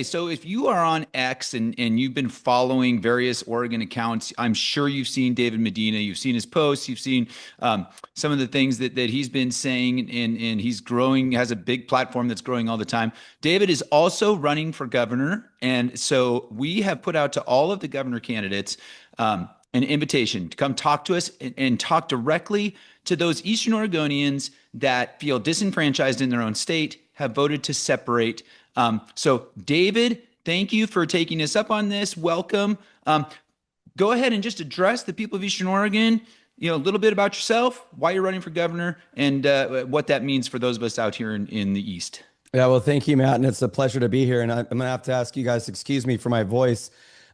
So if you are on X and you've been following various Oregon accounts, I'm sure you've seen David Medina, you've seen his posts, you've seen some of the things that he's been saying, and he's growing, has a big platform that's growing all the time. David is also running for governor. And so we have put out to all of the governor candidates an invitation to come talk to us and talk directly to those Eastern Oregonians that feel disenfranchised in their own state, have voted to separate. So, David, thank you for taking us up on this. Welcome. Go ahead and just address the people of Eastern Oregon, a little bit about yourself, why you're running for governor, and what that means for those of us out here in the East. Yeah, well, thank you, Matt, and it's a pleasure to be here. And I'm going to have to ask you guys to excuse me for my voice.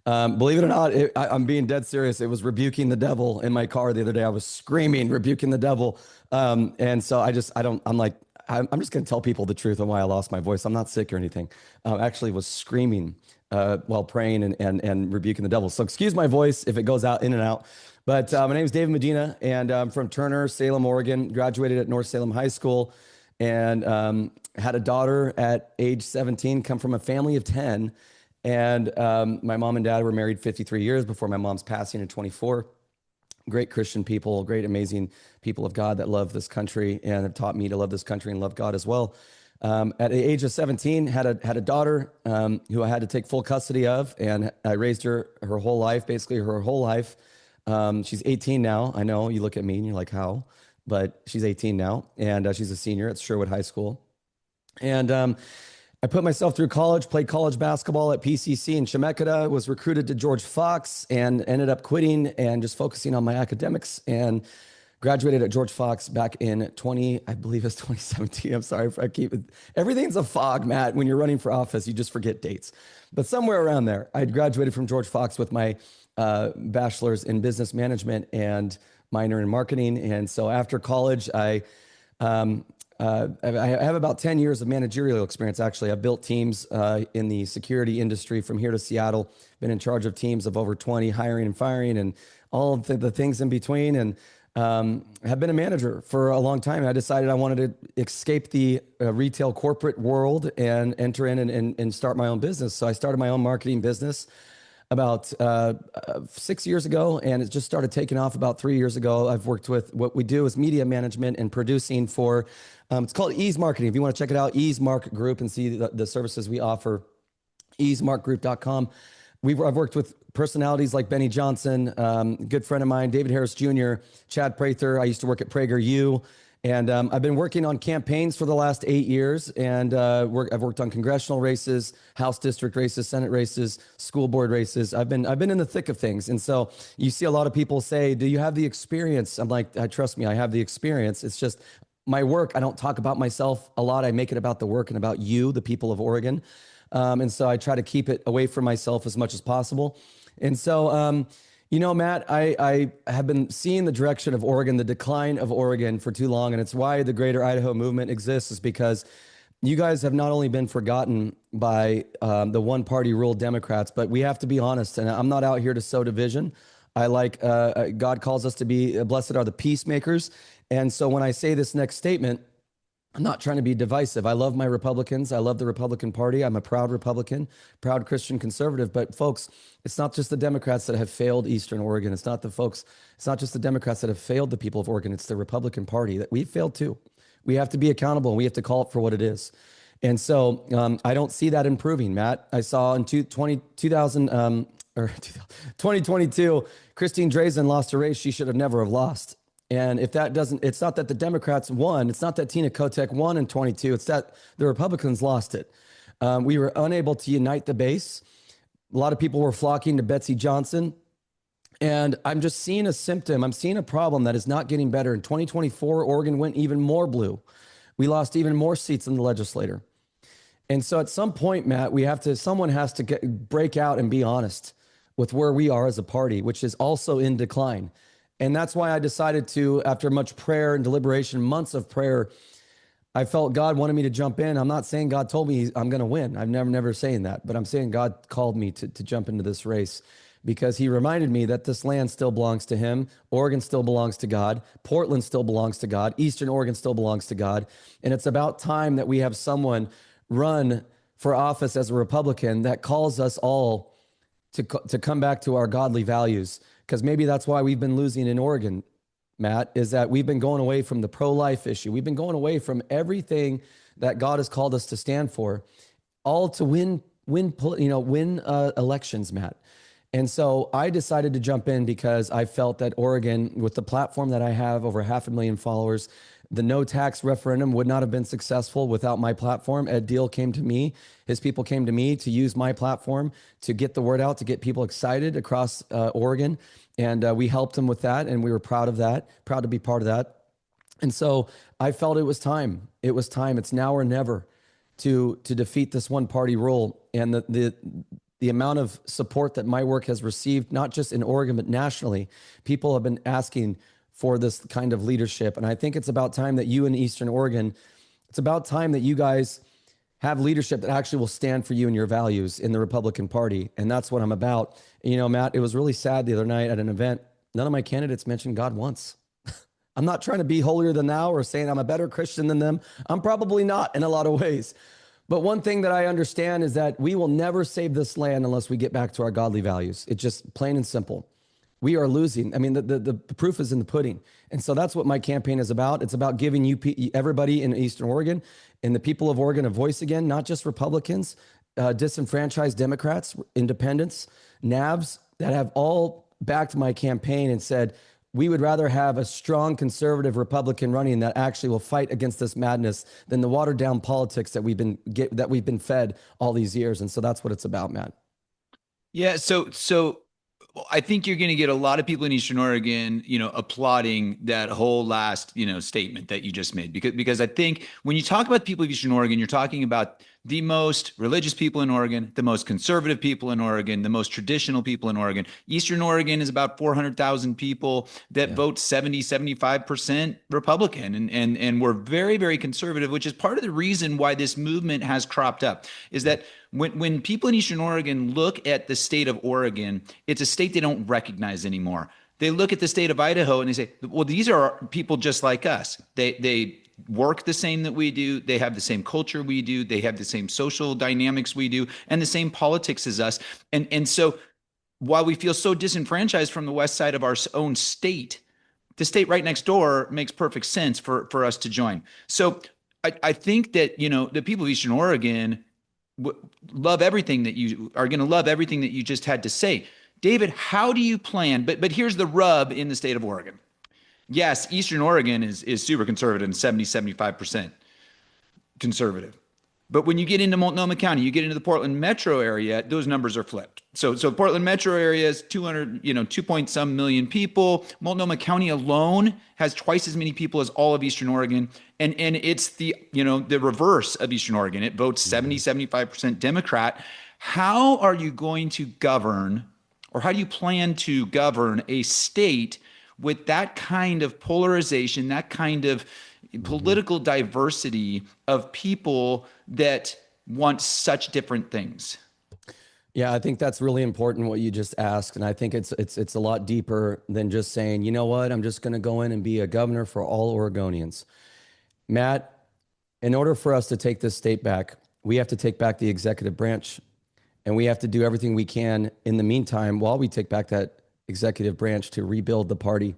Believe it or not, I'm being dead serious. It was rebuking the devil in my car the other day. I was screaming, rebuking the devil. And so I'm just going to tell people the truth on why I lost my voice. I'm not sick or anything. Actually was screaming while praying and rebuking the devil. So excuse my voice if it goes out in and out. But my name is David Medina, and I'm from Turner, Salem, Oregon. Graduated at North Salem High School, and had a daughter at age 17, come from a family of 10. And my mom and dad were married 53 years before my mom's passing in 24. Great Christian people, great, amazing people of God that love this country and have taught me to love this country and love God as well. At the age of 17, had a daughter who I had to take full custody of, and I raised her whole life, basically her whole life. She's 18 now. I know you look at me and you're like, how? But she's 18 now, and she's a senior at Sherwood High School. And I put myself through college, played college basketball at PCC in Chemeketa, was recruited to George Fox, and ended up quitting and just focusing on my academics, and graduated at George Fox back in I believe it's 2017. I'm sorry if I keep it. Everything's a fog, Matt. When you're running for office, you just forget dates. But somewhere around there, I graduated from George Fox with my bachelor's in business management and minor in marketing. And so after college, I have about 10 years of managerial experience. Actually, I've built teams in the security industry from here to Seattle, been in charge of teams of over 20, hiring and firing and all of the things in between, and have been a manager for a long time. I decided I wanted to escape the retail corporate world and enter in and start my own business. So I started my own marketing business about 6 years ago, and it just started taking off about 3 years ago. I've worked with, what we do is media management and producing for, it's called Ease Marketing. If you want to check it out, Ease Mark Group, and see the services we offer, easemarkgroup.com. I've worked with personalities like Benny Johnson, good friend of mine, David Harris Jr., Chad Prather. I used to work at PragerU. And I've been working on campaigns for the last 8 years, and I've worked on congressional races, House district races, Senate races, school board races. I've been in the thick of things. And so you see a lot of people say, do you have the experience? I'm like, trust me, I have the experience. It's just my work. I don't talk about myself a lot. I make it about the work and about you, the people of Oregon. And so I try to keep it away from myself as much as possible. And so, Matt, I have been seeing the direction of Oregon, the decline of Oregon for too long. And it's why the Greater Idaho movement exists, is because you guys have not only been forgotten by the one-party rule Democrats, but we have to be honest. And I'm not out here to sow division. God calls us to be, blessed are the peacemakers. And so when I say this next statement, I'm not trying to be divisive. I love my Republicans. I love the Republican Party. I'm a proud Republican, proud Christian conservative. But folks, it's not just the Democrats that have failed Eastern Oregon. It's not just the Democrats that have failed the people of Oregon. It's the Republican Party that we've failed too. We have to be accountable, and we have to call it for what it is. And so I don't see that improving, Matt. I saw in 2022, Christine Drazen lost a race she should have never have lost. And if that doesn't, it's not that the Democrats won. It's not that Tina Kotek won in 22. It's that the Republicans lost it. We were unable to unite the base. A lot of people were flocking to Betsy Johnson. And I'm just seeing a symptom. I'm seeing a problem that is not getting better. In 2024, Oregon went even more blue. We lost even more seats in the legislature. And so at some point, Matt, someone has to break out and be honest with where we are as a party, which is also in decline. And that's why I decided to, after much prayer and deliberation, months of prayer, I felt God wanted me to jump in. I'm not saying God told me I'm going to win. I'm never saying that. But I'm saying God called me to jump into this race, because he reminded me that this land still belongs to him. Oregon still belongs to God. Portland still belongs to God. Eastern Oregon still belongs to God. And it's about time that we have someone run for office as a Republican that calls us all to come back to our godly values. Because maybe that's why we've been losing in Oregon, Matt, is that we've been going away from the pro-life issue. We've been going away from everything that God has called us to stand for, all to win elections, Matt. And so I decided to jump in because I felt that Oregon, with the platform that I have, over 500,000 followers, the no tax referendum would not have been successful without my platform. Ed Deal came to me. His people came to me to use my platform to get the word out, to get people excited across Oregon. And we helped him with that. And we were proud of that, proud to be part of that. And so I felt it was time. It was time. It's now or never to defeat this one party rule. And the amount of support that my work has received, not just in Oregon, but nationally, people have been asking for this kind of leadership. And I think it's about time that you in Eastern Oregon, it's about time that you guys have leadership that actually will stand for you and your values in the Republican Party. And that's what I'm about. You know, Matt, it was really sad the other night at an event. None of my candidates mentioned God once. I'm not trying to be holier than thou or saying I'm a better Christian than them. I'm probably not in a lot of ways. But one thing that I understand is that we will never save this land unless we get back to our godly values. It's just plain and simple. We are losing. I mean, the proof is in the pudding. And so that's what my campaign is about. It's about giving you, everybody in Eastern Oregon and the people of Oregon, a voice again, not just Republicans, disenfranchised Democrats, independents, NABs that have all backed my campaign and said, we would rather have a strong conservative Republican running that actually will fight against this madness than the watered down politics that we've been fed all these years. And so that's what it's about, Matt. Yeah. So I think you're going to get a lot of people in Eastern Oregon, applauding that whole last, statement that you just made, because I think when you talk about the people of Eastern Oregon, you're talking about the most religious people in Oregon, the most conservative people in Oregon, the most traditional people in Oregon. Eastern Oregon is about 400,000 people that vote 75% Republican. And we're very, very conservative, which is part of the reason why this movement has cropped up, is that when people in Eastern Oregon look at the state of Oregon, it's a state they don't recognize anymore. They look at the state of Idaho and they say, well, these are people just like us. They work the same that we do. They have the same culture we do. They have the same social dynamics we do and the same politics as us. And so while we feel so disenfranchised from the west side of our own state, the state right next door makes perfect sense for us to join. So I think that, the people of Eastern Oregon love everything that you are going to love everything that you just had to say. David, how do you plan? But here's the rub in the state of Oregon. Yes, Eastern Oregon is super conservative and 75% conservative. But when you get into Multnomah County, you get into the Portland metro area, those numbers are flipped. So Portland metro area is 2 point some million people. Multnomah County alone has twice as many people as all of Eastern Oregon. And it's the reverse of Eastern Oregon. It votes 75% Democrat. How are you going to govern, or how do you plan to govern a state with that kind of polarization, that kind of political diversity of people that want such different things? Yeah, I think that's really important what you just asked. And I think it's a lot deeper than just saying, you know what, I'm just going to go in and be a governor for all Oregonians. Matt, in order for us to take this state back, we have to take back the executive branch, and we have to do everything we can in the meantime while we take back that executive branch to rebuild the party.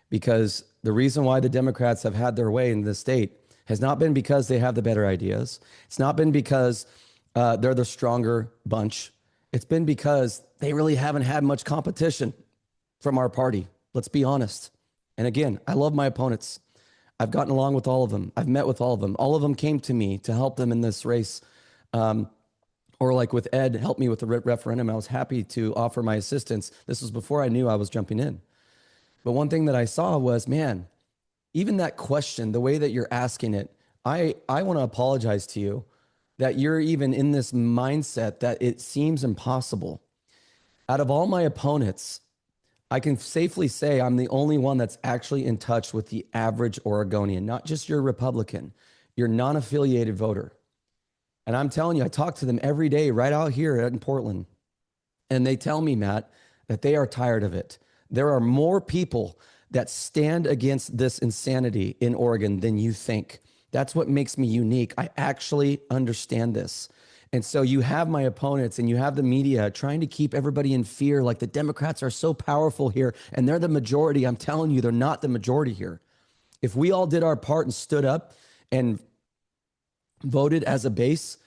Because the reason why the Democrats have had their way in this state has not been because they have the better ideas. It's not been because they're the stronger bunch. It's been because they really haven't had much competition from our party. Let's be honest. And again, I love my opponents. I've gotten along with all of them. I've met with all of them. All of them came to me to help them in this race. Or like with Ed, help me with the referendum. I was happy to offer my assistance. This was before I knew I was jumping in. But one thing that I saw was, man, even that question, the way that you're asking it, I want to apologize to you that you're even in this mindset that it seems impossible. Out of all my opponents, I can safely say I'm the only one that's actually in touch with the average Oregonian, not just your Republican, your non-affiliated voter. And I'm telling you, I talk to them every day right out here in Portland. And they tell me, Matt, that they are tired of it. There are more people that stand against this insanity in Oregon than you think. That's what makes me unique. I actually understand this. And so you have my opponents and you have the media trying to keep everybody in fear, like the Democrats are so powerful here and they're the majority. I'm telling you, they're not the majority here. If we all did our part and stood up and voted as a base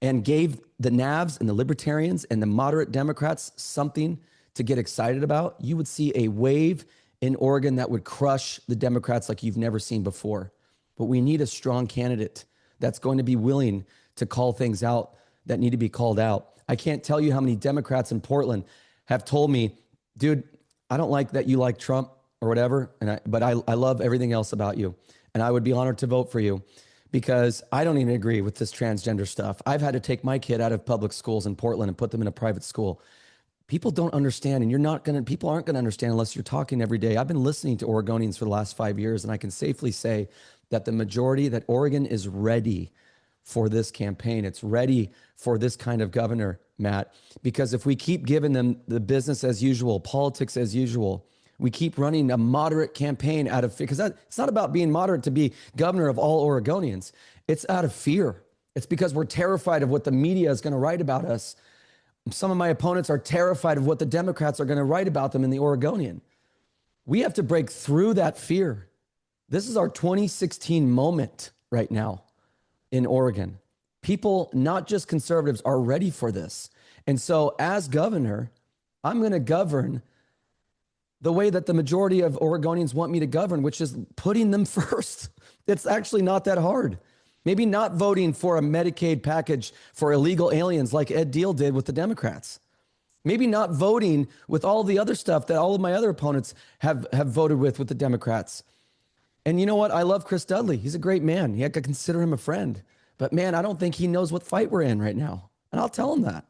and gave the Navs and the Libertarians and the moderate Democrats something to get excited about, you would see a wave in Oregon that would crush the Democrats like you've never seen before. But we need a strong candidate that's going to be willing to call things out that need to be called out. I can't tell you how many Democrats in Portland have told me, dude, I don't like that you like Trump or whatever, but I love everything else about you. And I would be honored to vote for you because I don't even agree with this transgender stuff. I've had to take my kid out of public schools in Portland and put them in a private school. People don't understand, and people aren't going to understand unless you're talking every day. I've been listening to Oregonians for the last 5 years, and I can safely say that the majority, that Oregon is ready for this campaign. It's ready for this kind of governor, Matt, because if we keep giving them the business as usual, politics as usual, we keep running a moderate campaign out of fear, because it's not about being moderate to be governor of all Oregonians. It's out of fear. It's because we're terrified of what the media is going to write about us. Some of my opponents are terrified of what the Democrats are going to write about them in the Oregonian. We have to break through that fear. This is our 2016 moment right now in Oregon. People, not just conservatives, are ready for this. And so as governor, I'm going to govern the way that the majority of Oregonians want me to govern, which is putting them first. It's actually not that hard. Maybe not voting for a Medicaid package for illegal aliens like Ed Deal did with the Democrats. Maybe not voting with all the other stuff that all of my other opponents have voted with the Democrats. And you know what? I love Chris Dudley. He's a great man. I could consider him a friend. But man, I don't think he knows what fight we're in right now. And I'll tell him that.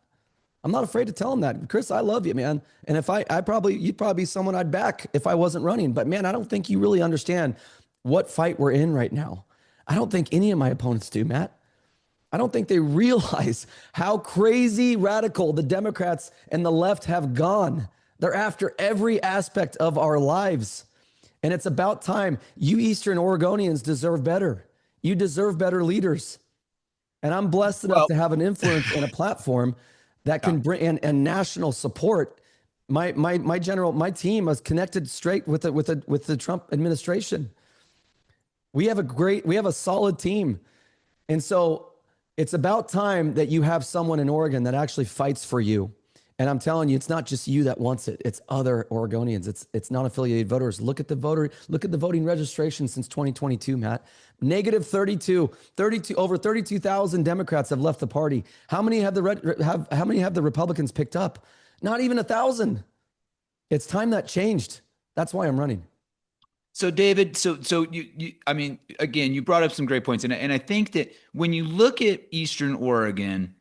I'm not afraid to tell him that. Chris, I love you, man. And if you'd probably be someone I'd back if I wasn't running. But man, I don't think you really understand what fight we're in right now. I don't think any of my opponents do, Matt. I don't think they realize how crazy radical the Democrats and the left have gone. They're after every aspect of our lives. And it's about time. You Eastern Oregonians deserve better. You deserve better leaders. And I'm blessed enough to have an influence and a platform that can bring and national support. My team is connected straight with the Trump administration. We have a solid team. And so it's about time that you have someone in Oregon that actually fights for you. And I'm telling you, it's not just you that wants it. It's other Oregonians. It's non-affiliated voters. Look at the voting registration since 2022, Matt. Negative 32, over 32,000 Democrats have left the party. How many have the Republicans picked up? Not even 1,000. It's time that changed. That's why I'm running. So David, I mean, again, you brought up some great points, and I think that when you look at Eastern Oregon,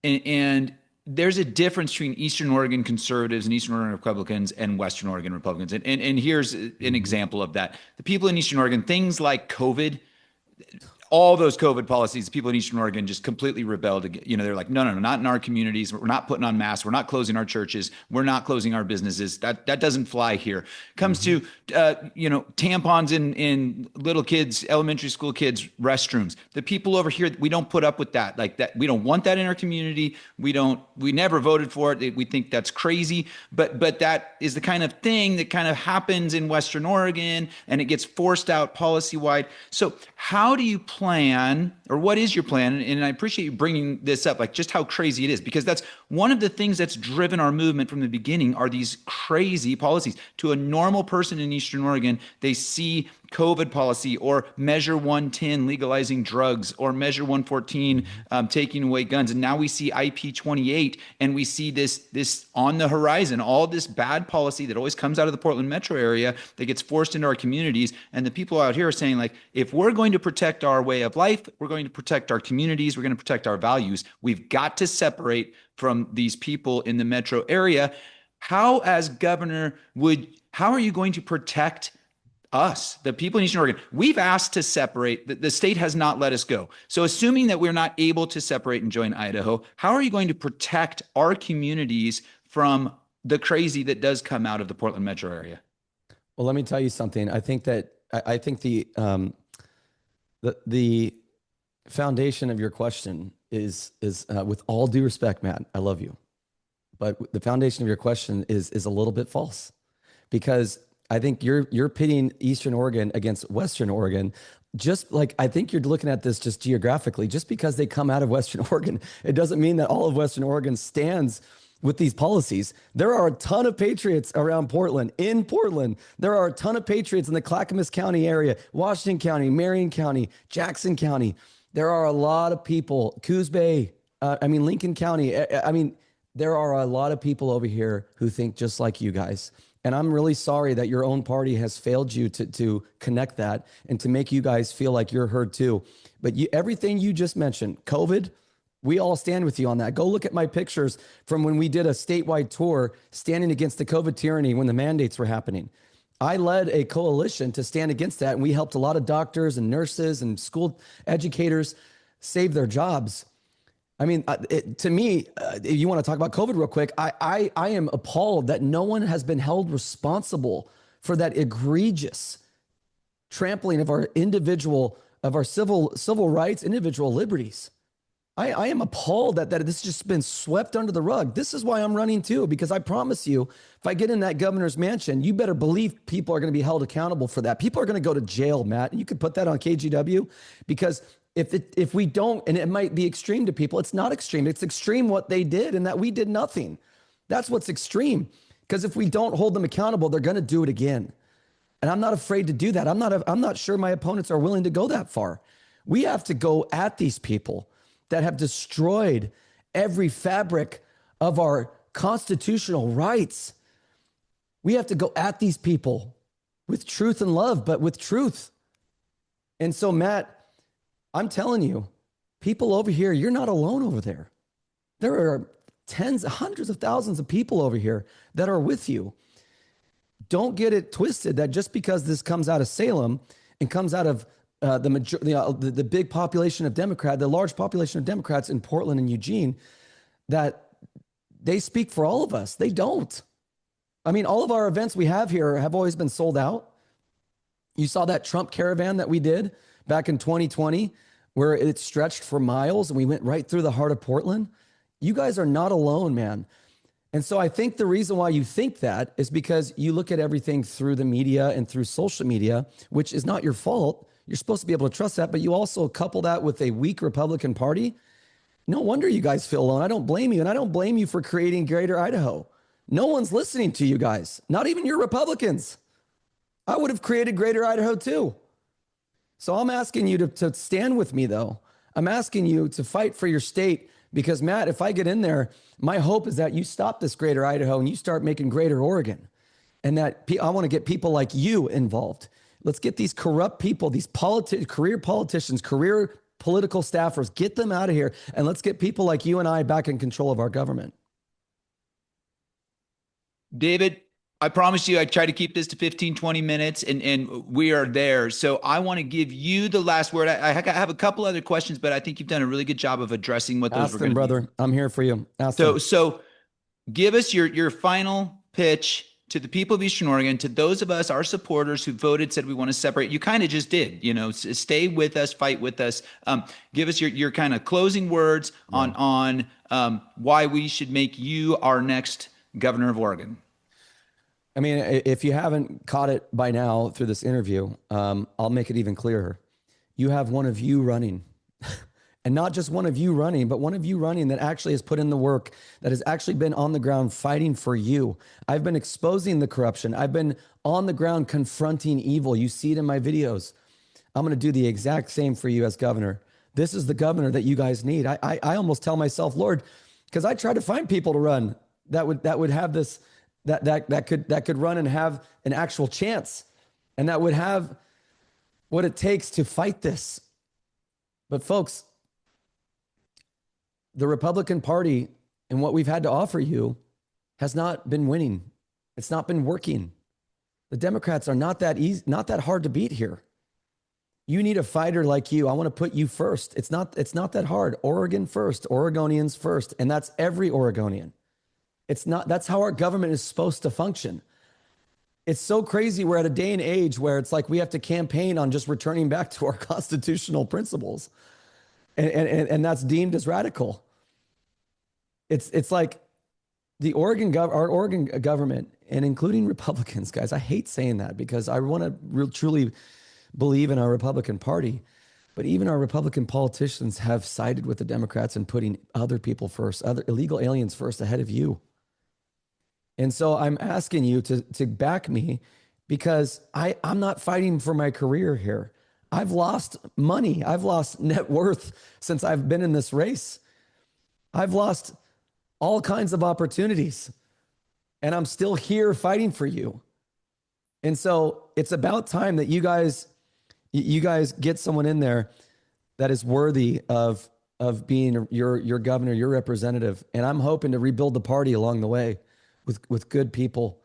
and there's a difference between Eastern Oregon conservatives and Eastern Oregon Republicans and Western Oregon Republicans, and here's an example of that: the people in Eastern Oregon, things like COVID. All those COVID policies, people in Eastern Oregon just completely rebelled. They're like, no, not in our communities. We're not putting on masks. We're not closing our churches. We're not closing our businesses. That doesn't fly here. Comes to, tampons in little kids, elementary school kids' restrooms. The people over here, we don't put up with that. Like that, we don't want that in our community. We never voted for it. We think that's crazy. But that is the kind of thing that kind of happens in Western Oregon, and it gets forced out policy-wide. So how do you plan, or what is your plan? And I appreciate you bringing this up, like just how crazy it is, because that's one of the things that's driven our movement from the beginning are these crazy policies. To a normal person in Eastern Oregon, they see COVID policy or Measure 110 legalizing drugs or Measure 114 taking away guns. And now we see IP 28 and we see this on the horizon, all this bad policy that always comes out of the Portland metro area that gets forced into our communities. And the people out here are saying, like, if we're going to protect our way of life, we're going to protect our communities, we're going to protect our values, we've got to separate from these people in the metro area. How, as governor, how are you going to protect us, the people in Eastern Oregon? We've asked to separate. The state has not let us go. So assuming that we're not able to separate and join Idaho, how are you going to protect our communities from the crazy that does come out of the Portland metro area? Well, let me tell you something. I think the foundation of your question is with all due respect, Matt, I love you, but the foundation of your question is a little bit false, because I think you're pitting Eastern Oregon against Western Oregon. Just like, I think you're looking at this just geographically. Just because they come out of Western Oregon, it doesn't mean that all of Western Oregon stands with these policies. There are a ton of patriots around Portland. In Portland, there are a ton of patriots in the Clackamas County area, Washington County, Marion County, Jackson County. There are a lot of people, Coos Bay, Lincoln County. There are a lot of people over here who think just like you guys. And I'm really sorry that your own party has failed you to connect that and to make you guys feel like you're heard too. But everything you just mentioned, COVID, we all stand with you on that. Go look at my pictures from when we did a statewide tour standing against the COVID tyranny when the mandates were happening. I led a coalition to stand against that, and we helped a lot of doctors and nurses and school educators save their jobs. To me, you want to talk about COVID real quick. I am appalled that no one has been held responsible for that egregious trampling of our civil rights, individual liberties. I am appalled that this has just been swept under the rug. This is why I'm running too, because I promise you, if I get in that governor's mansion, you better believe people are going to be held accountable for that. People are going to go to jail, Matt. And you could put that on KGW, because if we don't, and it might be extreme to people, it's not extreme. It's extreme what they did and that we did nothing. That's what's extreme. Because if we don't hold them accountable, they're going to do it again. And I'm not afraid to do that. I'm not sure my opponents are willing to go that far. We have to go at these people that have destroyed every fabric of our constitutional rights. We have to go at these people with truth and love, but with truth. And so, Matt, I'm telling you, people over here, you're not alone over there. There are tens, hundreds of thousands of people over here that are with you. Don't get it twisted that just because this comes out of Salem and comes out of the big population of Democrats, the large population of Democrats in Portland and Eugene, that they speak for all of us. They don't. All of our events we have here have always been sold out. You saw that Trump caravan that we did back in 2020, where it stretched for miles and we went right through the heart of Portland. You guys are not alone, man. And so I think the reason why you think that is because you look at everything through the media and through social media, which is not your fault. You're supposed to be able to trust that, but you also couple that with a weak Republican Party. No wonder you guys feel alone. I don't blame you, and I don't blame you for creating Greater Idaho. No one's listening to you guys, not even your Republicans. I would have created Greater Idaho too. So I'm asking you to stand with me, though. I'm asking you to fight for your state, because, Matt, if I get in there, my hope is that you stop this Greater Idaho and you start making Greater Oregon, and that I want to get people like you involved. Let's get these corrupt people, these career politicians, career political staffers, get them out of here, and let's get people like you and I back in control of our government. David, I promised you I'd try to keep this to 15, 20 minutes, and we are there. So I want to give you the last word. I have a couple other questions, but I think you've done a really good job of addressing what those were going to be. Brother. I'm here for you. So give us your final pitch to the people of Eastern Oregon, to those of us, our supporters who voted, said we want to separate. You kind of just did, stay with us, fight with us. Give us your kind of closing words on why we should make you our next governor of Oregon. If you haven't caught it by now through this interview, I'll make it even clearer. You have one of you running. And not just one of you running, but one of you running that actually has put in the work, that has actually been on the ground fighting for you. I've been exposing the corruption. I've been on the ground confronting evil. You see it in my videos. I'm going to do the exact same for you as governor. This is the governor that you guys need. I almost tell myself, Lord, because I try to find people to run that would have this, that could run and have an actual chance, and that would have what it takes to fight this. But folks, the Republican Party and what we've had to offer you has not been winning. It's not been working. The Democrats are not that easy, not that hard to beat here. You need a fighter like you. I want to put you first. It's not that hard. Oregon first, Oregonians first, and that's every Oregonian. That's how our government is supposed to function. It's so crazy. We're at a day and age where it's like we have to campaign on just returning back to our constitutional principles. and that's deemed as radical. It's like our Oregon government, and including Republicans, guys. I hate saying that because I want to truly believe in our Republican Party, but even our Republican politicians have sided with the Democrats and putting other people first, other illegal aliens first ahead of you. And so I'm asking you to back me because I'm not fighting for my career here. I've lost money. I've lost net worth since I've been in this race. I've lost all kinds of opportunities, and I'm still here fighting for you. And so it's about time that you guys get someone in there that is worthy of being your governor, your representative. And I'm hoping to rebuild the party along the way with good people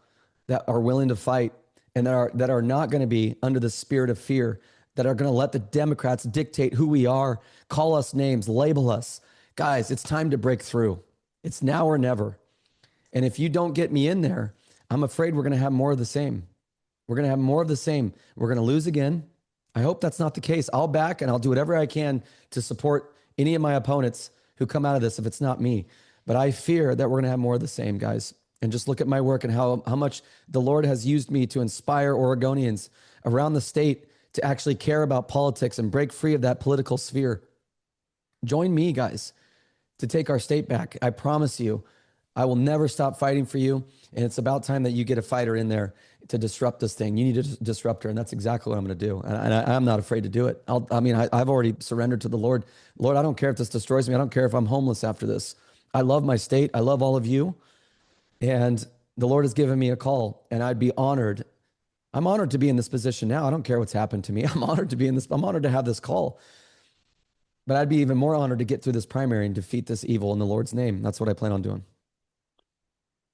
that are willing to fight and that are not going to be under the spirit of fear, that are going to let the Democrats dictate who we are, call us names, label us. Guys, it's time to break through. It's now or never. And if you don't get me in there, I'm afraid we're going to have more of the same. We're going to have more of the same. We're going to lose again. I hope that's not the case. I'll back and I'll do whatever I can to support any of my opponents who come out of this if it's not me. But I fear that we're going to have more of the same, guys. And just look at my work and how much the Lord has used me to inspire Oregonians around the state to actually care about politics and break free of that political sphere. Join me, guys, to take our state back. I promise you, I will never stop fighting for you. And it's about time that you get a fighter in there to disrupt this thing. You need a disruptor, and that's exactly what I'm going to do. And I'm not afraid to do it. I've already surrendered to the Lord. Lord, I don't care if this destroys me. I don't care if I'm homeless after this. I love my state. I love all of you. And the Lord has given me a call, and I'd be honored. I'm honored to be in this position now. I don't care what's happened to me. I'm honored to be in this. I'm honored to have this call. But I'd be even more honored to get through this primary and defeat this evil in the Lord's name. That's what I plan on doing.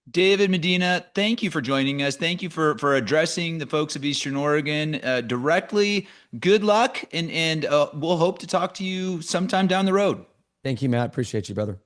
David Medina, thank you for joining us. Thank you for addressing the folks of Eastern Oregon directly. Good luck, and we'll hope to talk to you sometime down the road. Thank you, Matt. Appreciate you, brother.